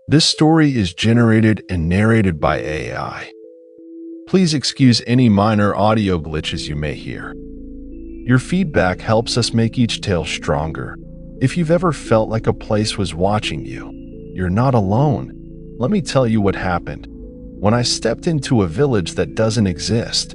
This story is generated and narrated by AI. Please excuse any minor audio glitches you may hear. Your feedback helps us make each tale stronger. If you've ever felt like a place was watching you, you're not alone. Let me tell you what happened when I stepped into a village that doesn't exist.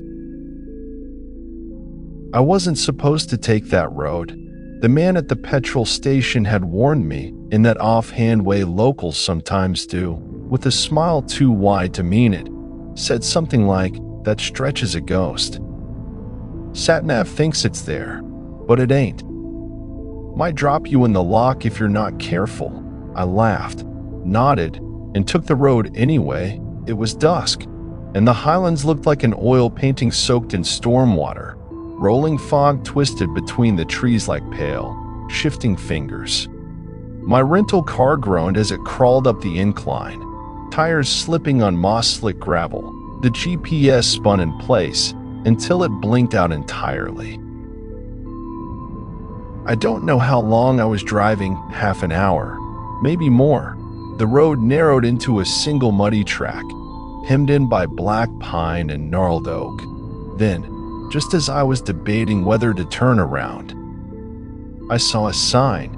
I wasn't supposed to take that road. The man at the petrol station had warned me in that offhand way locals sometimes do, with a smile too wide to mean it. Said something like, "That stretch is a ghost. Satnav thinks it's there, but it ain't. Might drop you in the lock if you're not careful." I laughed, nodded, and took the road anyway. It was dusk, and the highlands looked like an oil painting soaked in storm water. Rolling fog twisted between the trees like pale, shifting fingers. My rental car groaned as it crawled up the incline, tires slipping on moss-slick gravel. The GPS spun in place until it blinked out entirely. I don't know how long I was driving, half an hour, maybe more. The road narrowed into a single muddy track, hemmed in by black pine and gnarled oak. Then, just as I was debating whether to turn around, I saw a sign.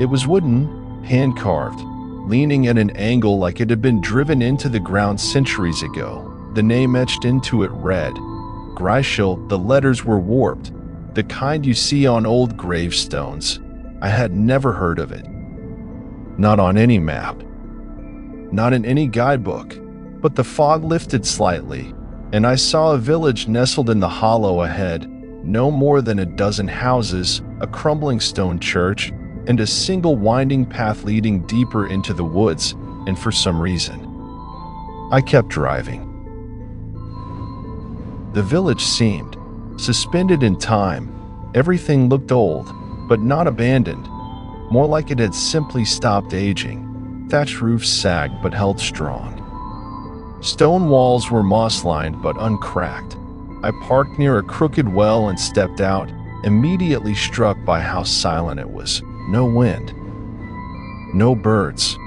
It was wooden, hand-carved, leaning at an angle like it had been driven into the ground centuries ago. The name etched into it read, Greischel. The letters were warped, the kind you see on old gravestones. I had never heard of it. Not on any map. Not in any guidebook. But the fog lifted slightly, and I saw a village nestled in the hollow ahead, no more than a dozen houses, a crumbling stone church, and a single winding path leading deeper into the woods, and for some reason, I kept driving. The village seemed suspended in time. Everything looked old, but not abandoned, more like it had simply stopped aging. Thatched roofs sagged but held strong. Stone walls were moss-lined but uncracked. I parked near a crooked well and stepped out, immediately struck by how silent it was. No wind. No birds.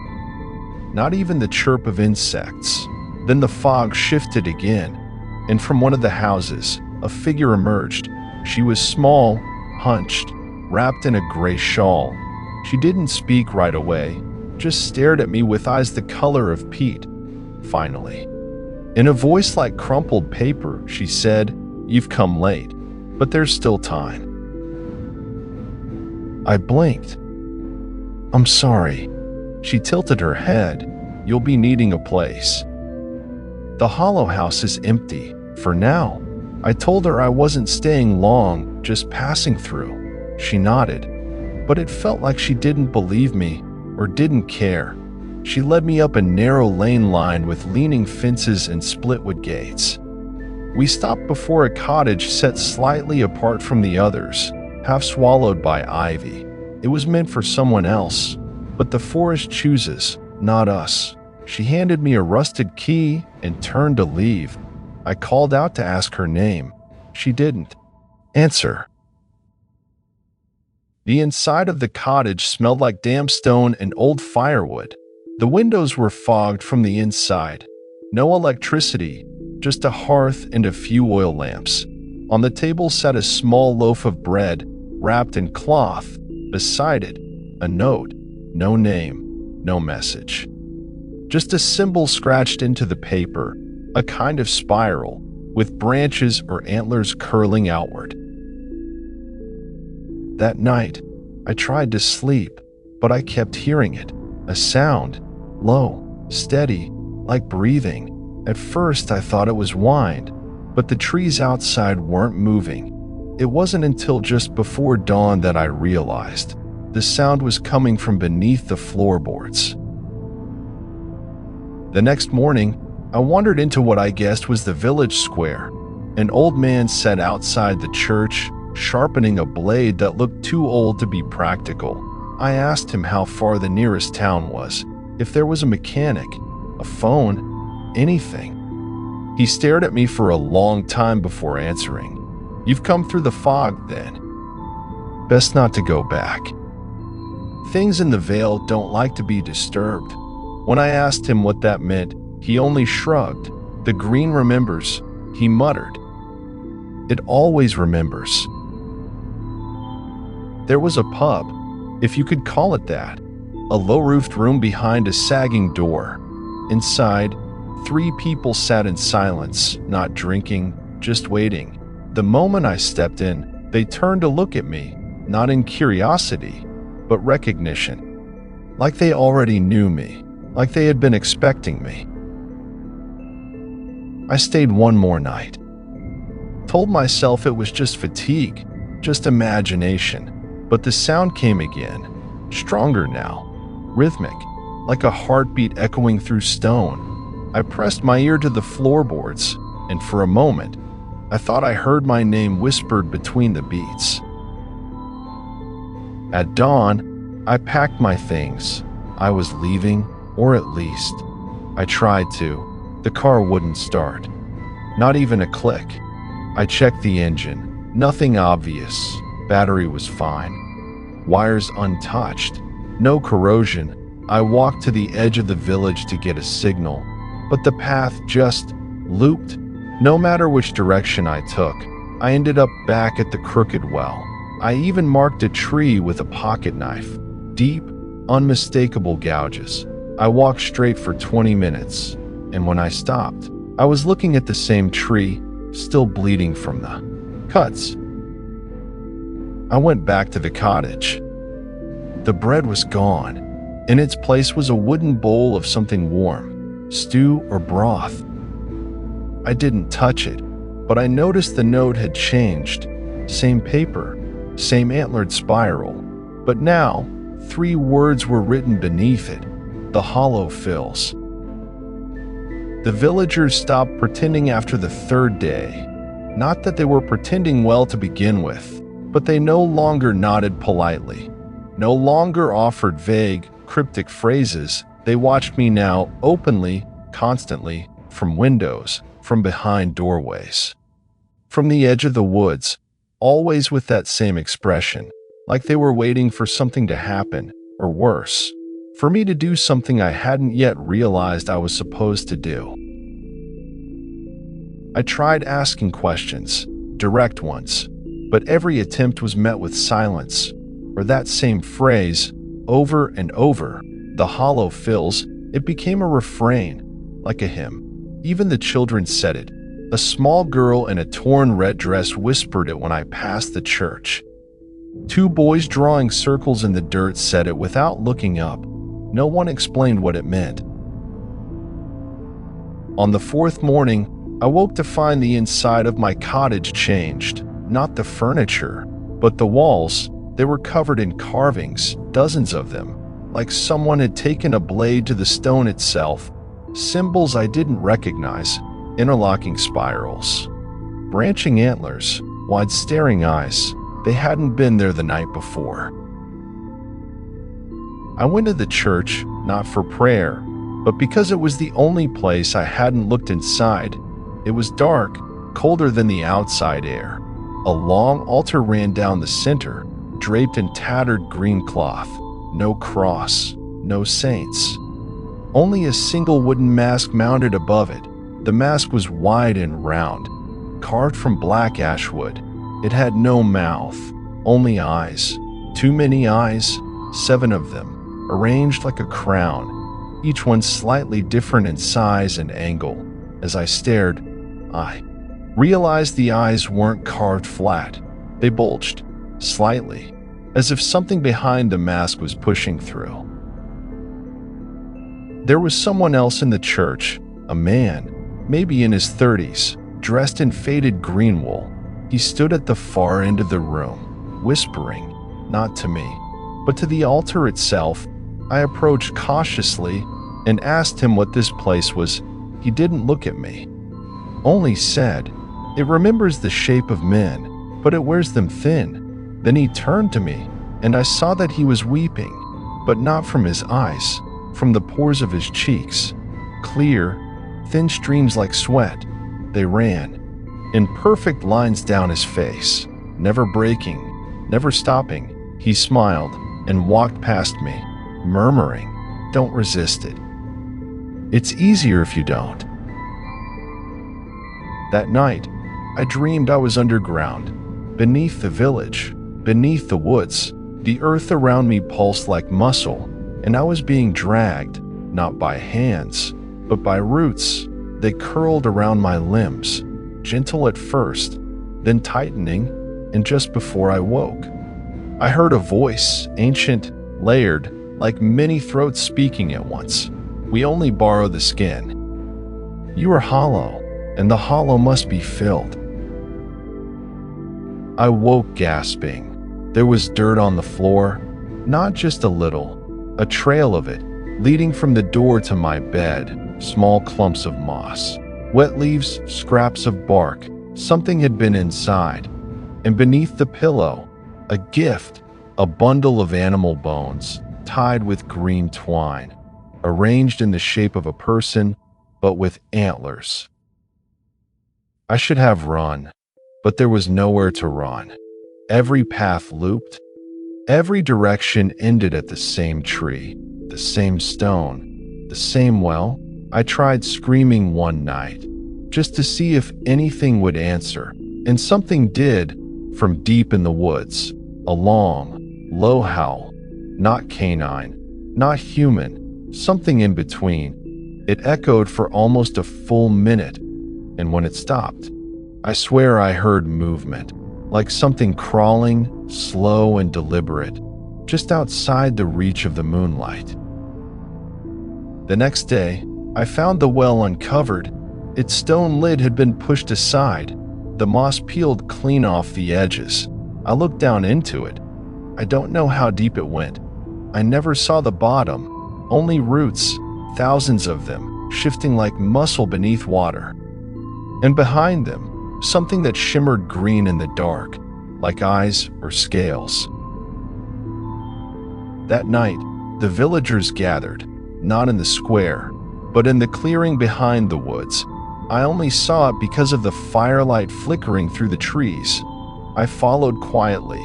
Not even the chirp of insects. Then the fog shifted again, and from one of the houses, a figure emerged. She was small, hunched, wrapped in a gray shawl. She didn't speak right away, just stared at me with eyes the color of peat. Finally, in a voice like crumpled paper, she said, "You've come late, but there's still time." I blinked. "I'm sorry." She tilted her head. "You'll be needing a place. The hollow house is empty, for now." I told her I wasn't staying long, just passing through. She nodded, but it felt like she didn't believe me or didn't care. She led me up a narrow lane lined with leaning fences and splitwood gates. We stopped before a cottage set slightly apart from the others, half swallowed by ivy. It was meant for someone else, but the forest chooses, not us. She handed me a rusted key and turned to leave. I called out to ask her name. She didn't answer. The inside of the cottage smelled like damp stone and old firewood. The windows were fogged from the inside. No electricity, just a hearth and a few oil lamps. On the table sat a small loaf of bread, wrapped in cloth. Beside it, a note. No name, no message. Just a symbol scratched into the paper, a kind of spiral, with branches or antlers curling outward. That night, I tried to sleep, but I kept hearing it. A sound. Low, steady, like breathing. At first I thought it was wind, but the trees outside weren't moving. It wasn't until just before dawn that I realized the sound was coming from beneath the floorboards. The next morning, I wandered into what I guessed was the village square. An old man sat outside the church, sharpening a blade that looked too old to be practical. I asked him how far the nearest town was, if there was a mechanic, a phone, anything. He stared at me for a long time before answering. "You've come through the fog, then. Best not to go back. Things in the Vale don't like to be disturbed." When I asked him what that meant, he only shrugged. "The green remembers," he muttered. "It always remembers." There was a pub, if you could call it that, a low-roofed room behind a sagging door. Inside, 3 people sat in silence, not drinking, just waiting. The moment I stepped in, they turned to look at me, not in curiosity, but recognition. Like they already knew me, like they had been expecting me. I stayed one more night. Told myself it was just fatigue, just imagination. But the sound came again, stronger now, rhythmic, like a heartbeat echoing through stone. I pressed my ear to the floorboards, and for a moment, I thought I heard my name whispered between the beats. At dawn, I packed my things. I was leaving, or at least, I tried to. The car wouldn't start. Not even a click. I checked the engine. Nothing obvious. Battery was fine. Wires untouched. No corrosion. I walked to the edge of the village to get a signal, but the path just looped. No matter which direction I took, I ended up back at the crooked well. I even marked a tree with a pocket knife. Deep, unmistakable gouges. I walked straight for 20 minutes, and when I stopped, I was looking at the same tree, still bleeding from the cuts. I went back to the cottage. The bread was gone. In its place was a wooden bowl of something warm, stew or broth. I didn't touch it, but I noticed the note had changed. Same paper, same antlered spiral, but now 3 words were written beneath it, the hollow fills. The villagers stopped pretending after the 3rd day. Not that they were pretending well to begin with, but they no longer nodded politely, no longer offered vague, cryptic phrases. They watched me now openly, constantly, from windows, from behind doorways, from the edge of the woods, always with that same expression, like they were waiting for something to happen, or worse, for me to do something I hadn't yet realized I was supposed to do. I tried asking questions, direct ones, but every attempt was met with silence, or that same phrase, over and over, the hollow fills. It became a refrain, like a hymn. Even the children said it. A small girl in a torn red dress whispered it when I passed the church. 2 boys drawing circles in the dirt said it without looking up. No one explained what it meant. On the 4th morning, I woke to find the inside of my cottage changed. Not the furniture, but the walls. They were covered in carvings, dozens of them, like someone had taken a blade to the stone itself. Symbols I didn't recognize, interlocking spirals. Branching antlers, wide staring eyes. They hadn't been there the night before. I went to the church, not for prayer, but because it was the only place I hadn't looked inside. It was dark, colder than the outside air. A long altar ran down the center, draped in tattered green cloth. No cross, no saints. Only a single wooden mask mounted above it. The mask was wide and round, carved from black ashwood. It had no mouth, only eyes. Too many eyes, 7 of them, arranged like a crown, each one slightly different in size and angle. As I stared, I realized the eyes weren't carved flat. They bulged, slightly, as if something behind the mask was pushing through. There was someone else in the church, a man, maybe in his 30s, dressed in faded green wool. He stood at the far end of the room, whispering, not to me, but to the altar itself. I approached cautiously and asked him what this place was. He didn't look at me, only said, "It remembers the shape of men, but it wears them thin." Then he turned to me, and I saw that he was weeping, but not from his eyes, from the pores of his cheeks. Clear, thin streams like sweat. They ran in perfect lines down his face, never breaking, never stopping. He smiled and walked past me, murmuring, "Don't resist it. It's easier if you don't. That night, I dreamed I was underground, beneath the village, beneath the woods. The earth around me pulsed like muscle, and I was being dragged, not by hands, but by roots. They curled around my limbs, gentle at first, then tightening, and just before I woke, I heard a voice, ancient, layered, like many throats speaking at once. We only borrow the skin. You are hollow, and the hollow must be filled. I woke gasping. There was dirt on the floor, not just a little, a trail of it, leading from the door to my bed, small clumps of moss, wet leaves, scraps of bark. Something had been inside, and beneath the pillow, a gift, a bundle of animal bones, tied with green twine, arranged in the shape of a person, but with antlers. I should have run, but there was nowhere to run. Every path looped, every direction ended at the same tree, the same stone, the same well. I tried screaming one night, just to see if anything would answer, and something did, from deep in the woods, a long, low howl, not canine, not human, something in between. It echoed for almost a full minute, and when it stopped, I swear I heard movement, like something crawling, slow and deliberate, just outside the reach of the moonlight. The next day, I found the well uncovered. Its stone lid had been pushed aside, the moss peeled clean off the edges. I looked down into it. I don't know how deep it went. I never saw the bottom, only roots, thousands of them, shifting like muscle beneath water. And behind them, something that shimmered green in the dark, like eyes or scales. That night, the villagers gathered, not in the square, but in the clearing behind the woods. I only saw it because of the firelight flickering through the trees. I followed quietly,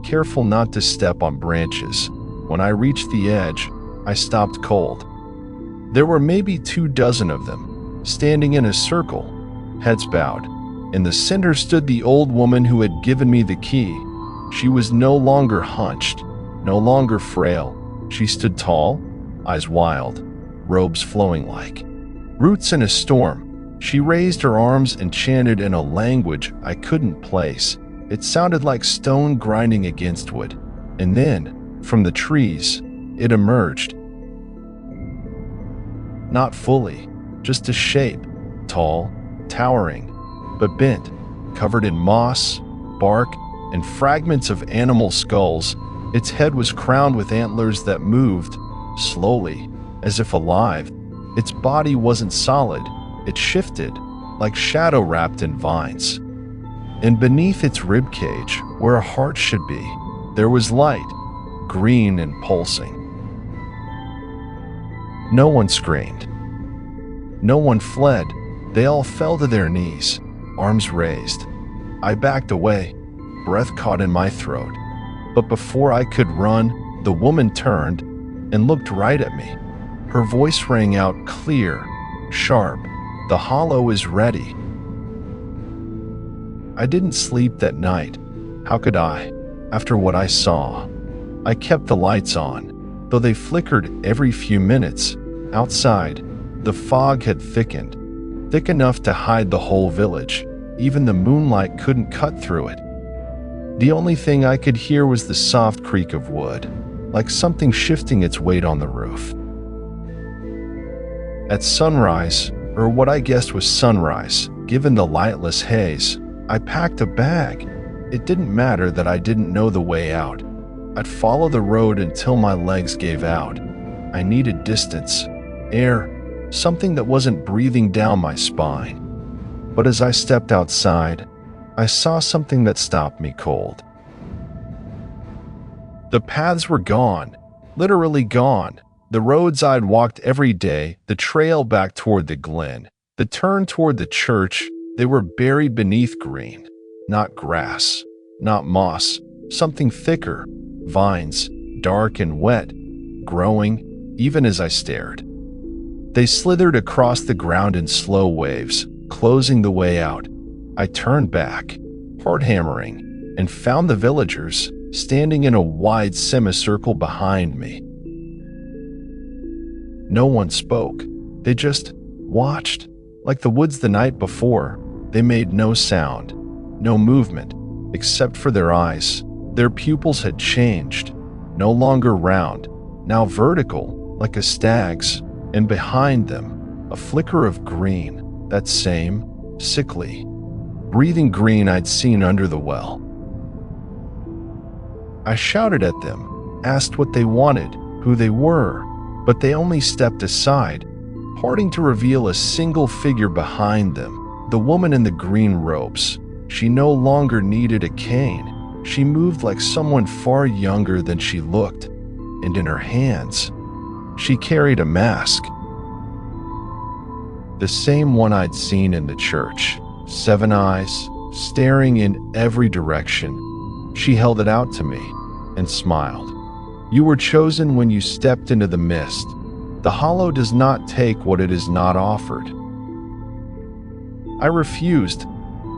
careful not to step on branches. When I reached the edge, I stopped cold. There were maybe 24 of them, standing in a circle, heads bowed. In the center stood the old woman who had given me the key. She was no longer hunched, no longer frail. She stood tall, eyes wild, robes flowing like roots in a storm. She raised her arms and chanted in a language I couldn't place. It sounded like stone grinding against wood. And then, from the trees, it emerged. Not fully, just a shape, tall, towering, but bent, covered in moss, bark, and fragments of animal skulls. Its head was crowned with antlers that moved, slowly, as if alive. Its body wasn't solid. It shifted, like shadow wrapped in vines. And beneath its ribcage, where a heart should be, there was light, green and pulsing. No one screamed. No one fled. They all fell to their knees, arms raised. I backed away, breath caught in my throat. But before I could run, the woman turned and looked right at me. Her voice rang out clear, sharp. The hollow is ready. I didn't sleep that night. How could I, after what I saw? I kept the lights on, though they flickered every few minutes. Outside, the fog had thickened, thick enough to hide the whole village. Even the moonlight couldn't cut through it. The only thing I could hear was the soft creak of wood, like something shifting its weight on the roof. At sunrise, or what I guessed was sunrise, given the lightless haze, I packed a bag. It didn't matter that I didn't know the way out. I'd follow the road until my legs gave out. I needed distance, air, something that wasn't breathing down my spine. But as I stepped outside, I saw something that stopped me cold. The paths were gone, literally gone. The roads I'd walked every day, the trail back toward the glen, the turn toward the church, they were buried beneath green. Not grass, not moss, something thicker, vines, dark and wet, growing even as I stared. They slithered across the ground in slow waves, closing the way out. I turned back, heart hammering, and found the villagers standing in a wide semicircle behind me. No one spoke. They just watched. Like the woods the night before, they made no sound, no movement, except for their eyes. Their pupils had changed, no longer round, now vertical, like a stag's, and behind them, a flicker of green, that same, sickly, breathing green I'd seen under the well. I shouted at them, asked what they wanted, who they were, but they only stepped aside, parting to reveal a single figure behind them, the woman in the green robes. She no longer needed a cane. She moved like someone far younger than she looked, and in her hands, she carried a mask. The same one I'd seen in the church, 7 eyes, staring in every direction. She held it out to me and smiled. You were chosen when you stepped into the mist. The hollow does not take what it is not offered. I refused,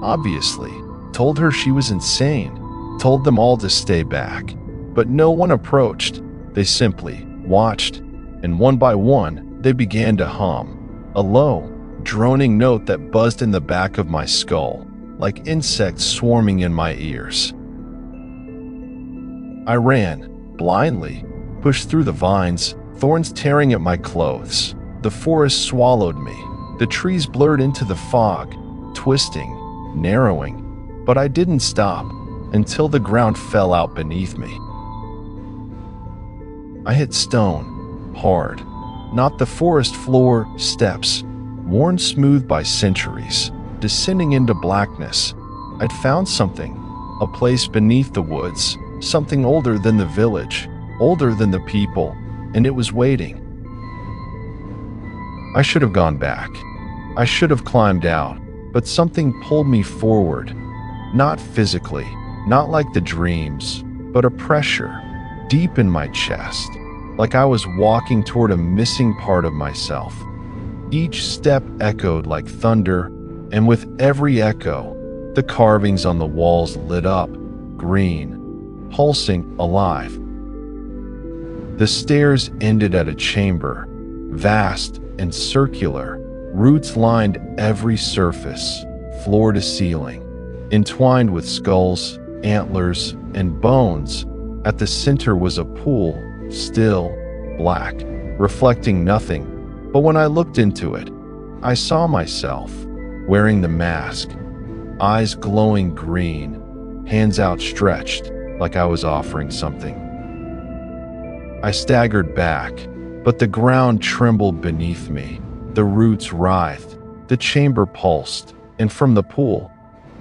obviously, told her she was insane, told them all to stay back. But no one approached. They simply watched, and one by one, they began to hum, a low, droning note that buzzed in the back of my skull, like insects swarming in my ears. I ran, blindly, pushed through the vines, thorns tearing at my clothes. The forest swallowed me. The trees blurred into the fog, twisting, narrowing, but I didn't stop until the ground fell out beneath me. I hit stone, hard, not the forest floor, steps, worn smooth by centuries, descending into blackness. I'd found something, a place beneath the woods, something older than the village, older than the people, and it was waiting. I should have gone back. I should have climbed out, but something pulled me forward, not physically, not like the dreams, but a pressure deep in my chest, like I was walking toward a missing part of myself. Each step echoed like thunder, and with every echo, the carvings on the walls lit up, green, pulsing, alive. The stairs ended at a chamber, vast and circular. Roots lined every surface, floor to ceiling, entwined with skulls, antlers, and bones. At the center was a pool, still, black, reflecting nothing. But when I looked into it, I saw myself, wearing the mask, eyes glowing green, hands outstretched like I was offering something. I staggered back, but the ground trembled beneath me. The roots writhed, the chamber pulsed, and from the pool,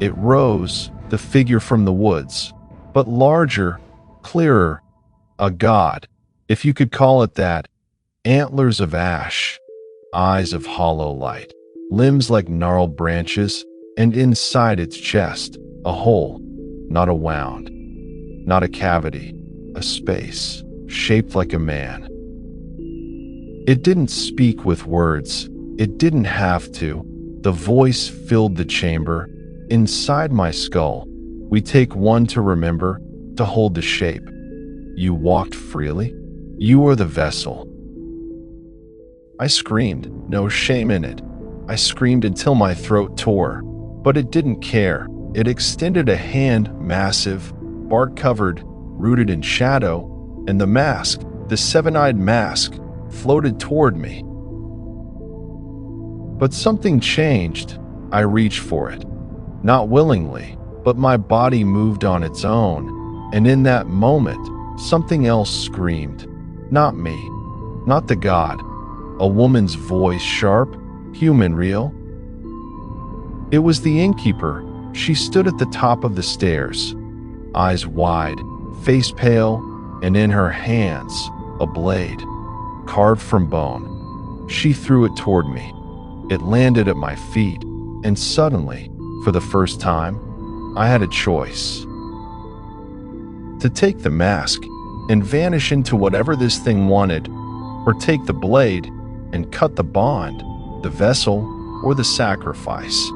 it rose, the figure from the woods, but larger, clearer, a god, if you could call it that, antlers of ash, eyes of hollow light, limbs like gnarled branches, and inside its chest, a hole, not a wound, not a cavity, a space, shaped like a man. It didn't speak with words. It didn't have to. The voice filled the chamber. Inside my skull, we take one to remember, to hold the shape. You walked freely. You are the vessel. I screamed, no shame in it. I screamed until my throat tore, but it didn't care. It extended a hand, massive, bark-covered, rooted in shadow, and the mask, the seven-eyed mask, floated toward me. But something changed. I reached for it. Not willingly, but my body moved on its own, and in that moment, something else screamed. Not me, not the god. A woman's voice, sharp, human, real. It was the innkeeper. She stood at the top of the stairs, eyes wide, face pale, and in her hands, a blade, carved from bone. She threw it toward me. It landed at my feet, and suddenly, for the first time, I had a choice. To take the mask and vanish into whatever this thing wanted, or take the blade and cut the bond, the vessel, or the sacrifice.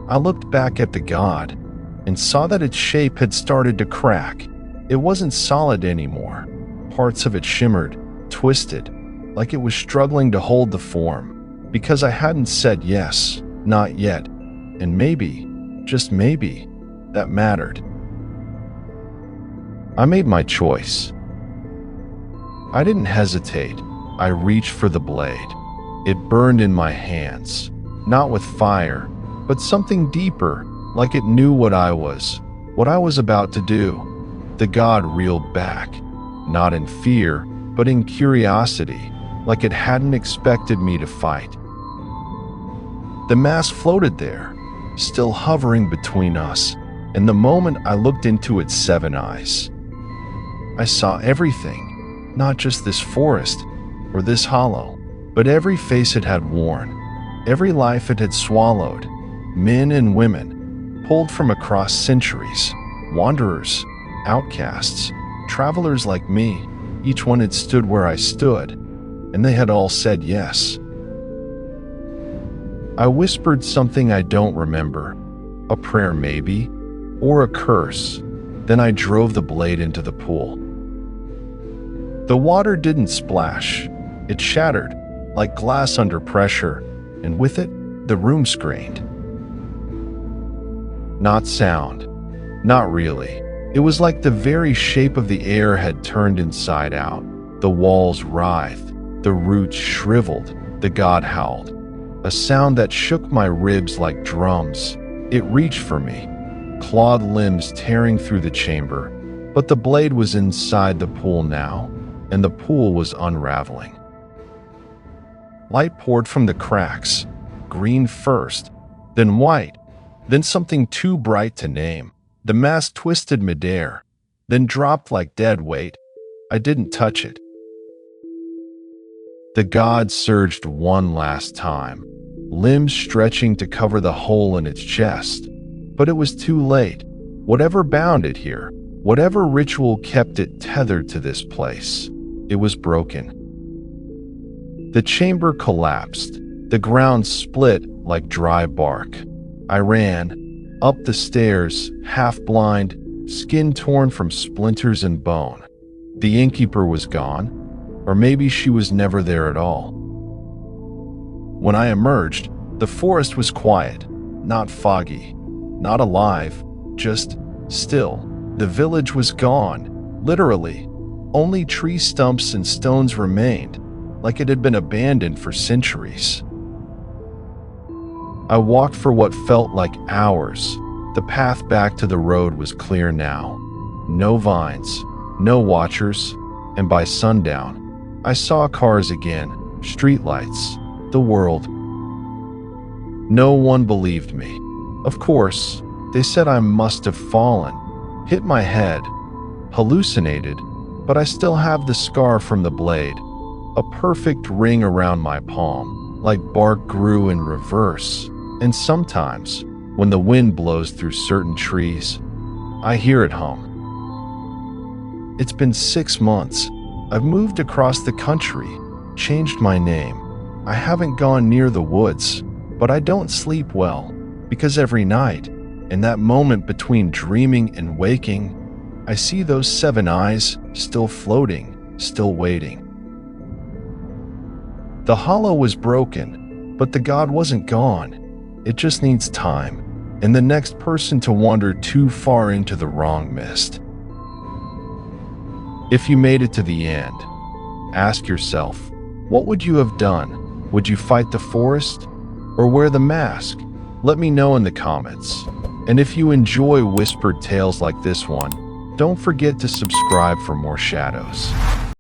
I looked back at the god and saw that its shape had started to crack. It wasn't solid anymore. Parts of it shimmered, twisted, like it was struggling to hold the form, because I hadn't said yes, not yet, and maybe, just maybe, that mattered. I made my choice. I didn't hesitate. I reached for the blade. It burned in my hands, not with fire, but something deeper, like it knew what I was about to do. The god reeled back, not in fear, but in curiosity, like it hadn't expected me to fight. The mask floated there, still hovering between us, and the moment I looked into its 7 eyes, I saw everything, not just this forest or this hollow, but every face it had worn, every life it had swallowed, men and women, pulled from across centuries, wanderers, outcasts, travelers like me. Each one had stood where I stood, and they had all said yes. I whispered something I don't remember, a prayer maybe, or a curse. Then I drove the blade into the pool. The water didn't splash. It shattered, like glass under pressure, and with it, the room screamed. Not sound. Not really. It was like the very shape of the air had turned inside out. The walls writhed, the roots shriveled, the god howled. A sound that shook my ribs like drums. It reached for me, clawed limbs tearing through the chamber, but the blade was inside the pool now, and the pool was unraveling. Light poured from the cracks, green first, then white, then something too bright to name. The mask twisted midair, then dropped like dead weight. I didn't touch it. The god surged one last time, limbs stretching to cover the hole in its chest. But it was too late. Whatever bound it here, whatever ritual kept it tethered to this place, it was broken. The chamber collapsed. The ground split like dry bark. I ran up the stairs, half blind, skin torn from splinters and bone. The innkeeper was gone, or maybe she was never there at all. When I emerged, the forest was quiet, not foggy, not alive, just still. The village was gone, literally. Only tree stumps and stones remained, like it had been abandoned for centuries. I walked for what felt like hours. The path back to the road was clear now. No vines, no watchers, and by sundown, I saw cars again, streetlights, the world. No one believed me. Of course, they said I must have fallen, hit my head, hallucinated, but I still have the scar from the blade, a perfect ring around my palm, like bark grew in reverse. And sometimes, when the wind blows through certain trees, I hear it hum. It's been 6 months. I've moved across the country, changed my name. I haven't gone near the woods, but I don't sleep well, because every night, in that moment between dreaming and waking, I see those 7 eyes still floating, still waiting. The hollow was broken, but the god wasn't gone. It just needs time, and the next person to wander too far into the wrong mist. If you made it to the end, ask yourself, what would you have done? Would you fight the forest or wear the mask? Let me know in the comments. And if you enjoy whispered tales like this one, don't forget to subscribe for more shadows.